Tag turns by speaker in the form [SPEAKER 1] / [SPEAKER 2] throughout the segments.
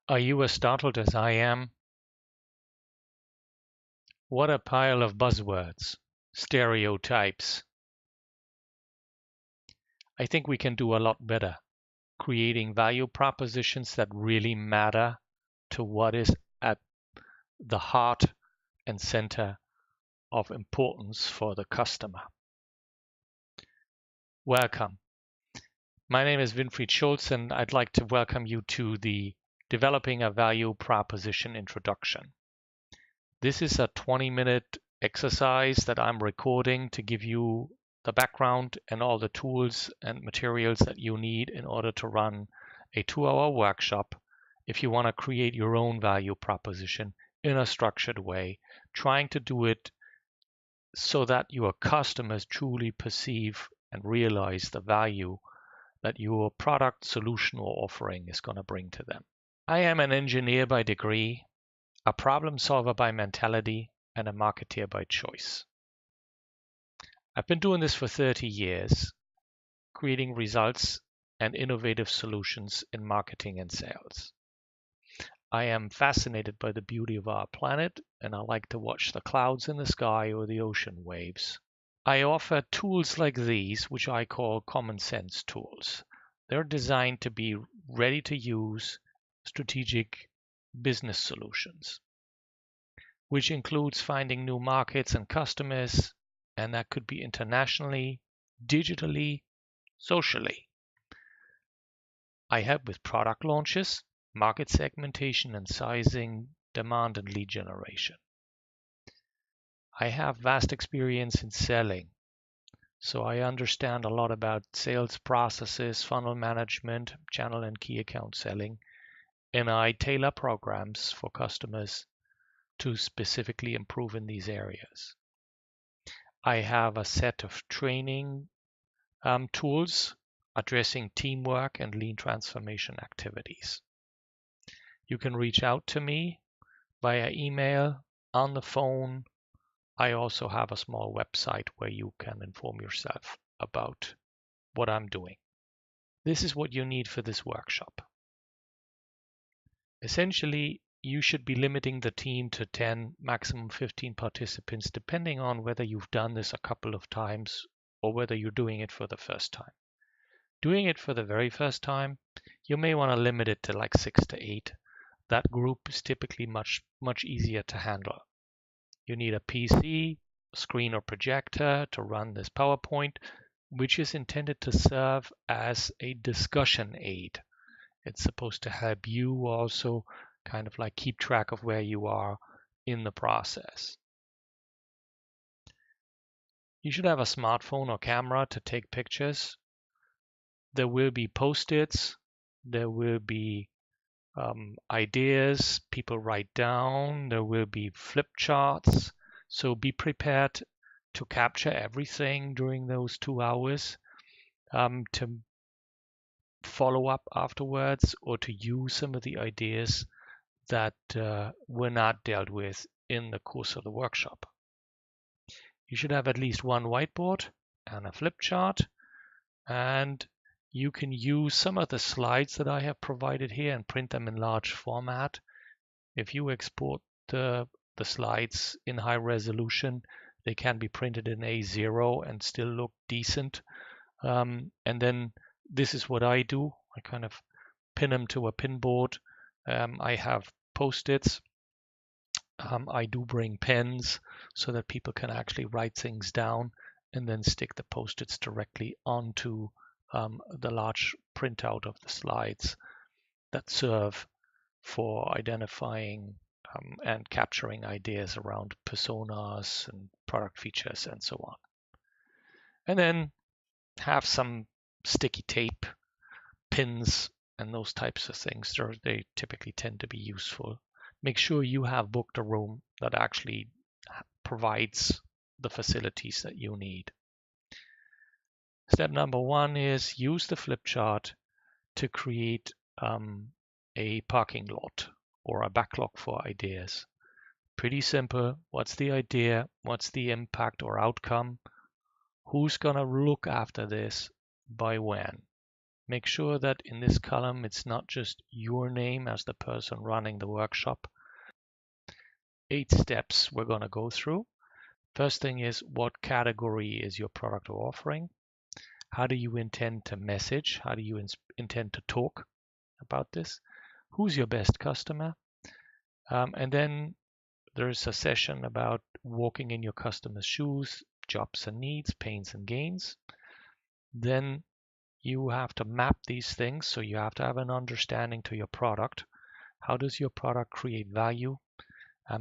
[SPEAKER 1] Are you as startled as I am? What a pile of buzzwords, stereotypes. I think we can do a lot better, creating value propositions that really matter to what is at the heart and center of importance for the customer. Welcome. My name is Winfried Schulz, and I'd like to welcome you to the Developing a Value Proposition introduction. This is a 20-minute exercise that I'm recording to give you the background and all the tools and materials that you need in order to run a 2-hour workshop if you want to create your own value proposition in a structured way, trying to do it so that your customers truly perceive and realize the value that your product, solution, or offering is going to bring to them. I am an engineer by degree, a problem solver by mentality, and a marketeer by choice. I've been doing this for 30 years, creating results and innovative solutions in marketing and sales. I am fascinated by the beauty of our planet, and I like to watch the clouds in the sky or the ocean waves. I offer tools like these, which I call common sense tools. They're designed to be ready to use strategic business solutions, which includes finding new markets and customers, and that could be internationally, digitally, socially. I help with product launches, market segmentation and sizing, demand and lead generation. I have vast experience in selling, so I understand a lot about sales processes, funnel management, channel and key account selling, and I tailor programs for customers to specifically improve in these areas. I have a set of training tools addressing teamwork and lean transformation activities. You can reach out to me via email, on the phone. I also have a small website where you can inform yourself about what I'm doing. This is what you need for this workshop. Essentially, you should be limiting the team to 10, maximum 15 participants, depending on whether you've done this a couple of times or whether you're doing it for the first time. Doing it for the very first time, you may want to limit it to like 6 to 8. That group is typically much easier to handle. You need a PC, screen or projector to run this PowerPoint, which is intended to serve as a discussion aid. It's supposed to help you also kind of like keep track of where you are in the process. You should have a smartphone or camera to take pictures. There will be post-its. There will be ideas people write down. There will be flip charts. So be prepared to capture everything during those 2 hours, to follow up afterwards, or to use some of the ideas that were not dealt with in the course of the workshop. You should have at least one whiteboard and a flip chart, and you can use some of the slides that I have provided here and print them in large format. If you export the slides in high resolution, they can be printed in A0 and still look decent. And then this is what I do. I kind of pin them to a pinboard. I have post-its. I do bring pens so that people can actually write things down and then stick the post-its directly onto the large printout of the slides that serve for identifying and capturing ideas around personas and product features and so on. And then have some sticky tape, pins, and those types of things. They typically tend to be useful. Make sure you have booked a room that actually provides the facilities that you need. Step number 1 is use the flip chart to create a parking lot or a backlog for ideas. Pretty simple. What's the idea? What's the impact or outcome? Who's going to look after this? By when? Make sure that in this column it's not just your name as the person running the workshop. 8 steps we're going to go through. First thing is, what category is your product or offering? How do you intend to message? How do you intend to talk about this? Who's your best customer? And then there's a session about walking in your customer's shoes, jobs and needs, pains and gains. Then you have to map these things. So you have to have an understanding to your product. How does your product create value?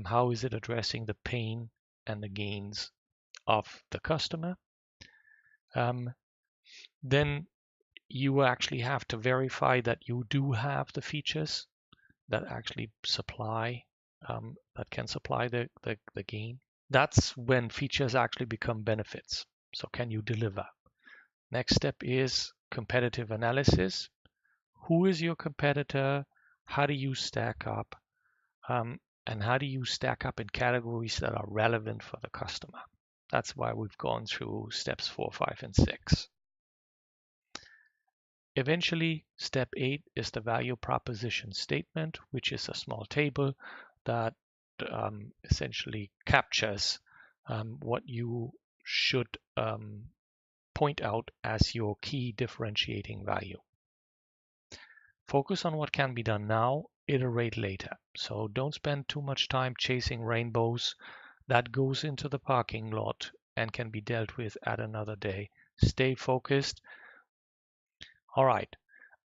[SPEAKER 1] How is it addressing the pain and the gains of the customer? Then you actually have to verify that you do have the features that actually that can supply the gain. That's when features actually become benefits. So can you deliver? Next step is competitive analysis. Who is your competitor? How do you stack up? And how do you stack up in categories that are relevant for the customer? That's why we've gone through steps 4, 5, and 6. Eventually, step 8 is the value proposition statement, which is a small table that essentially captures what you should point out as your key differentiating value. Focus on what can be done now, iterate later. So don't spend too much time chasing rainbows. That goes into the parking lot and can be dealt with at another day. Stay focused. All right.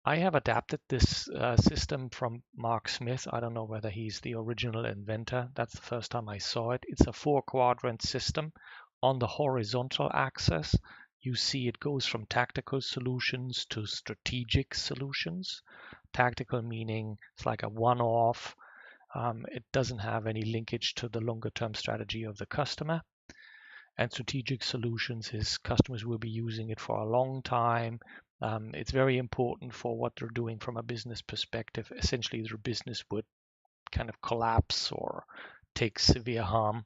[SPEAKER 1] I have adapted this system from Mark Smith. I don't know whether he's the original inventor. That's the first time I saw it. It's a 4-quadrant system. On the horizontal axis, you see it goes from tactical solutions to strategic solutions. Tactical meaning it's like a one-off. It doesn't have any linkage to the longer-term strategy of the customer. And strategic solutions is customers will be using it for a long time. It's very important for what they're doing from a business perspective. Essentially, their business would kind of collapse or take severe harm.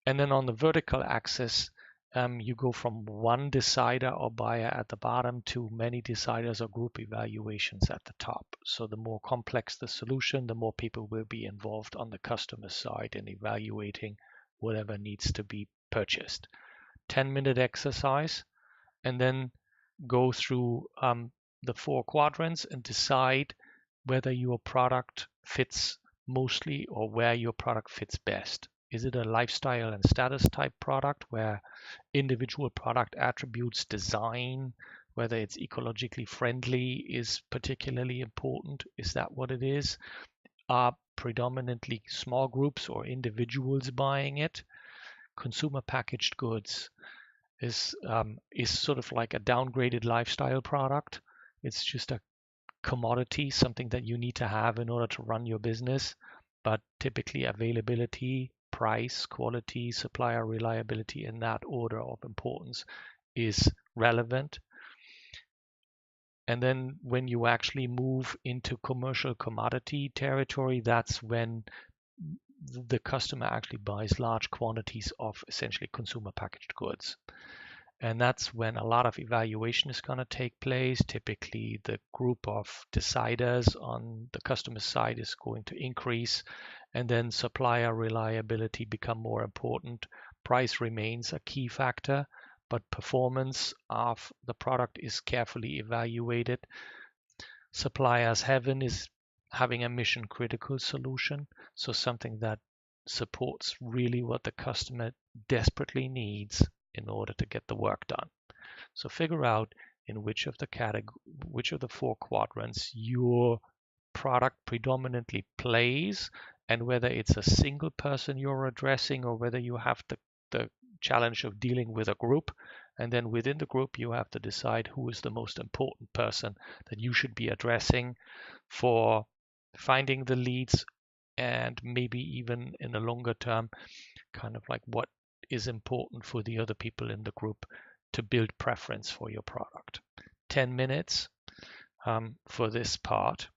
[SPEAKER 1] And then on the vertical axis, you go from one decider or buyer at the bottom to many deciders or group evaluations at the top. So the more complex the solution, the more people will be involved on the customer side in evaluating whatever needs to be purchased. 10-minute exercise, and then go through the 4 quadrants and decide whether your product fits mostly or where your product fits best. Is it a lifestyle and status type product where individual product attributes, design, whether it's ecologically friendly is particularly important? Is that what it is? Are predominantly small groups or individuals buying it? Consumer packaged goods is sort of like a downgraded lifestyle product. It's just a commodity, something that you need to have in order to run your business. But typically availability, price, quality, supplier reliability in that order of importance is relevant. And then when you actually move into commercial commodity territory, that's when the customer actually buys large quantities of essentially consumer packaged goods. And that's when a lot of evaluation is going to take place. Typically, the group of deciders on the customer side is going to increase, and then supplier reliability become more important. Price remains a key factor, but performance of the product is carefully evaluated. Supplier's heaven is having a mission critical solution, so something that supports really what the customer desperately needs in order to get the work done. So figure out in which of the 4 quadrants your product predominantly plays, and whether it's a single person you're addressing or whether you have the challenge of dealing with a group. And then within the group, you have to decide who is the most important person that you should be addressing for finding the leads, and maybe even in the longer term, kind of like what is important for the other people in the group to build preference for your product. 10 minutes for this part.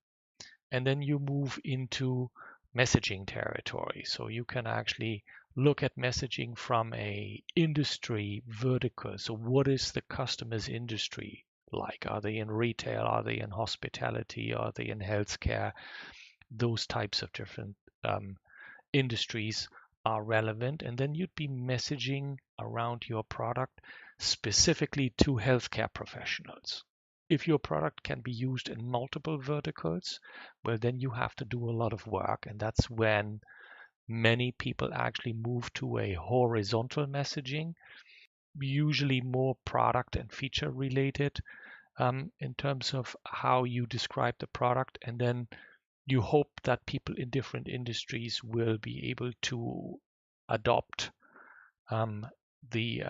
[SPEAKER 1] And then you move into messaging territory. So you can actually look at messaging from a industry vertical. So what is the customer's industry? like? Are they in retail? Are they in hospitality? Are they in healthcare? Those types of different industries are relevant. And then you'd be messaging around your product specifically to healthcare professionals. If your product can be used in multiple verticals, well, then you have to do a lot of work. And that's when many people actually move to a horizontal messaging, usually more product and feature related in terms of how you describe the product. And then you hope that people in different industries will be able to adopt the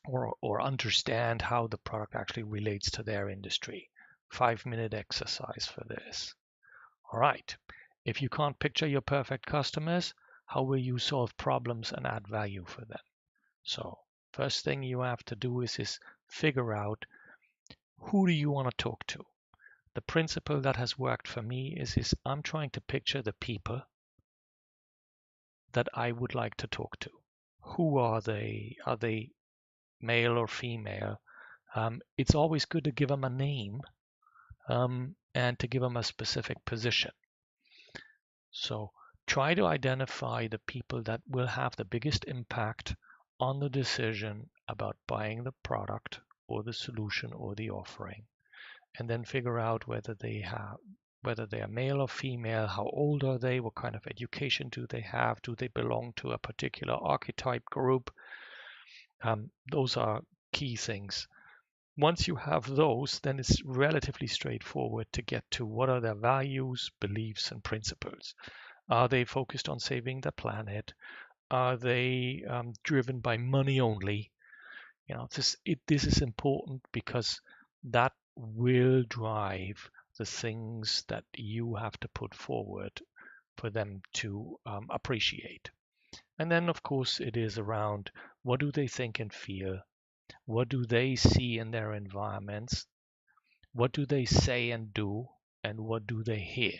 [SPEAKER 1] or understand how the product actually relates to their industry. 5-minute exercise for this. All right. If you can't picture your perfect customers, how will you solve problems and add value for them? So first thing you have to do is figure out, who do you want to talk to? The principle that has worked for me is I'm trying to picture the people that I would like to talk to. Who are they? Are they male or female? It's always good to give them a name and to give them a specific position. So try to identify the people that will have the biggest impact on the decision about buying the product or the solution or the offering, and then figure out whether they are male or female, how old are they, what kind of education do they have, do they belong to a particular archetype group. Those are key things. Once you have those, then it's relatively straightforward to get to what are their values, beliefs, and principles. Are they focused on saving the planet? Are they driven by money only? This is important because that will drive the things that you have to put forward for them to appreciate. And then, of course, it is around, what do they think and feel? What do they see in their environments? What do they say and do? And what do they hear?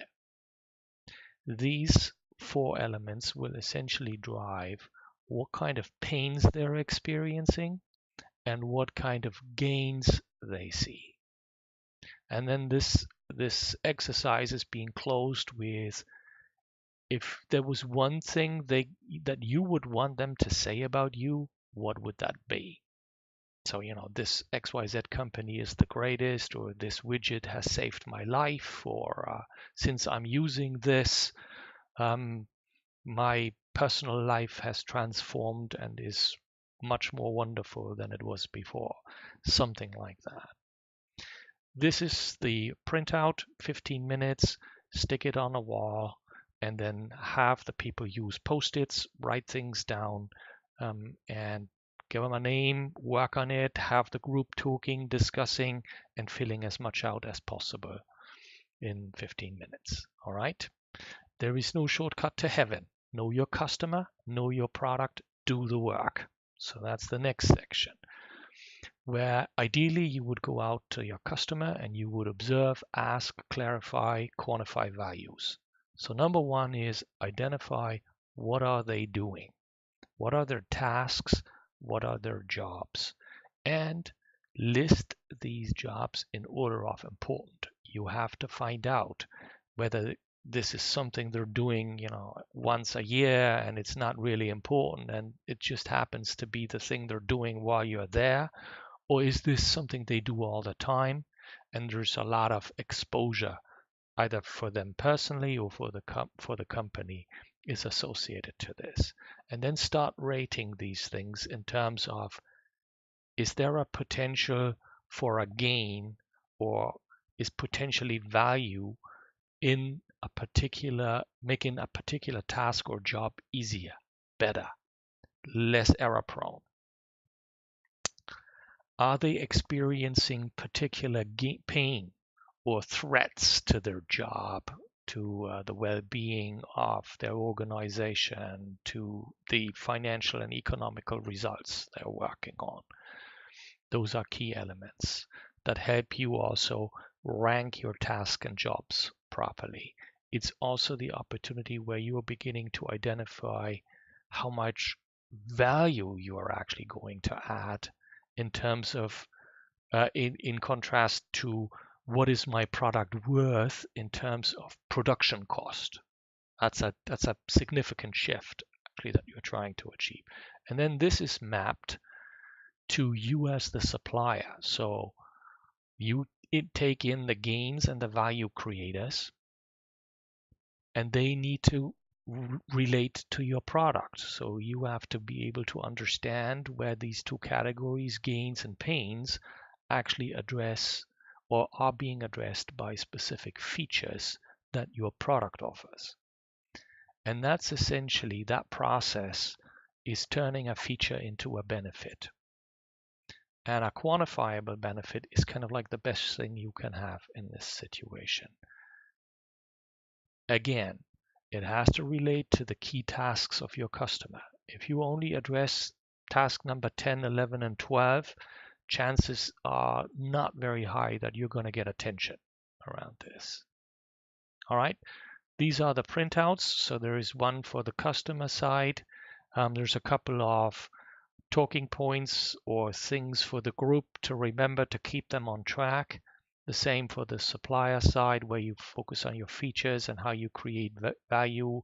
[SPEAKER 1] These 4 elements will essentially drive what kind of pains they're experiencing and what kind of gains they see. And then this exercise is being closed with, if there was one thing that you would want them to say about you, what would that be? So, this XYZ company is the greatest, or this widget has saved my life, or since I'm using this, my personal life has transformed and is much more wonderful than it was before. Something like that. This is the printout, 15 minutes, stick it on a wall, and then have the people use Post-its, write things down, and give them a name, work on it, have the group talking, discussing, and filling as much out as possible in 15 minutes. All right? There is no shortcut to heaven. Know your customer, know your product, do the work. So that's the next section, where ideally you would go out to your customer and you would observe, ask, clarify, quantify values. So number 1 is identify, what are they doing? What are their tasks? What are their jobs? And list these jobs in order of importance. You have to find out whether this is something they're doing, once a year and it's not really important and it just happens to be the thing they're doing while you're there, or is this something they do all the time and there's a lot of exposure either for them personally or for the company is associated to this. And then start rating these things in terms of, is there a potential for a gain, or is potentially value in making a particular task or job easier, better, less error prone? Are they experiencing particular pain or threats to their job, to the well-being of their organization, to the financial and economical results they're working on? Those are key elements that help you also rank your tasks and jobs properly. It's also the opportunity where you are beginning to identify how much value you are actually going to add in terms of in contrast to what is my product worth in terms of production cost. That's a significant shift actually that you're trying to achieve. And then this is mapped to you as the supplier. So you take in the gains and the value creators, and they need to relate to your product. So you have to be able to understand where these two categories, gains and pains, actually address or are being addressed by specific features that your product offers. And that's essentially, that process is turning a feature into a benefit. And a quantifiable benefit is kind of like the best thing you can have in this situation. Again, it has to relate to the key tasks of your customer. If you only address task number 10, 11, and 12, chances are not very high that you're going to get attention around this. All right, these are the printouts. So there is one for the customer side. There's a couple of talking points or things for the group to remember to keep them on track. The same for the supplier side, where you focus on your features and how you create value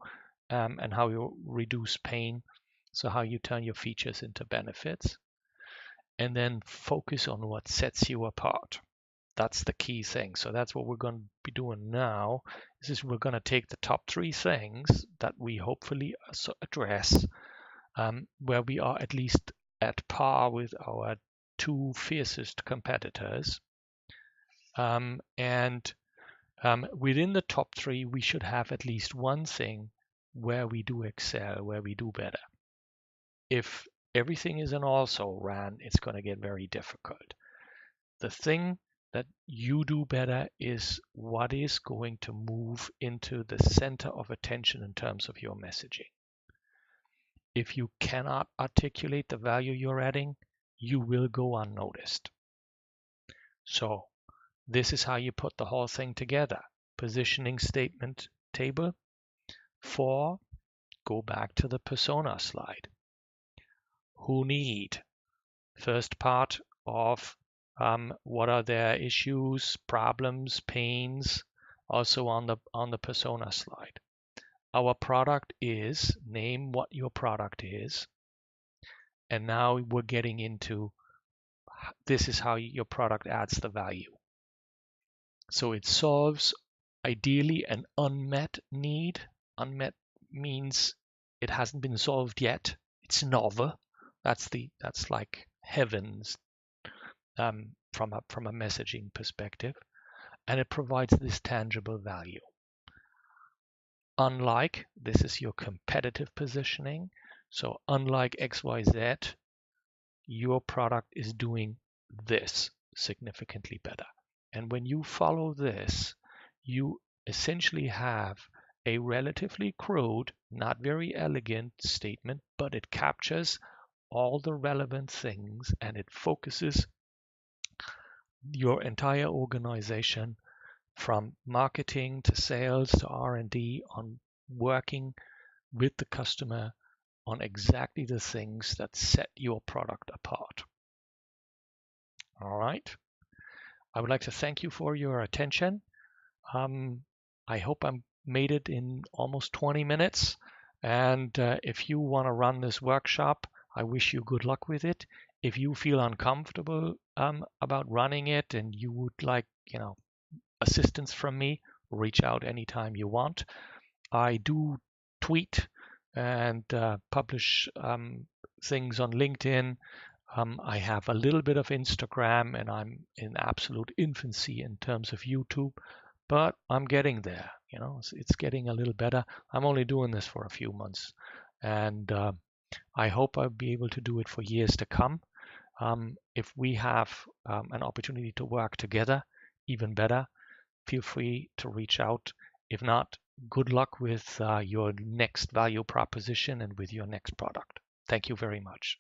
[SPEAKER 1] and how you reduce pain. So how you turn your features into benefits. And then focus on what sets you apart. That's the key thing. So that's what we're going to be doing now. Is we're going to take the top 3 things that we hopefully address, where we are at least at par with our 2 fiercest competitors. And within the top 3, we should have at least one thing where we do excel, where we do better. If everything is an also ran, it's going to get very difficult. The thing that you do better is what is going to move into the center of attention in terms of your messaging. If you cannot articulate the value you're adding, you will go unnoticed. So this is how you put the whole thing together. Positioning statement table. 4, go back to the persona slide. Who need? First part of what are their issues, problems, pains, also on the persona slide. Our product is, name what your product is. And now we're getting into, this is how your product adds the value. So it solves ideally an unmet need. Unmet means it hasn't been solved yet. It's novel. That's like heavens from a messaging perspective, and it provides this tangible value. Unlike, this is your competitive positioning. So unlike XYZ, your product is doing this significantly better. And when you follow this, you essentially have a relatively crude, not very elegant statement, but it captures all the relevant things and it focuses your entire organization from marketing to sales to R&D on working with the customer on exactly the things that set your product apart. All right. I would like to thank you for your attention. I hope I made it in almost 20 minutes. And if you want to run this workshop, I wish you good luck with it. If you feel uncomfortable about running it and you would like, assistance from me, reach out anytime you want. I do tweet and publish things on LinkedIn. I have a little bit of Instagram, and I'm in absolute infancy in terms of YouTube, but I'm getting there. It's getting a little better. I'm only doing this for a few months, and I hope I'll be able to do it for years to come. If we have an opportunity to work together, even better, feel free to reach out. If not, good luck with your next value proposition and with your next product. Thank you very much.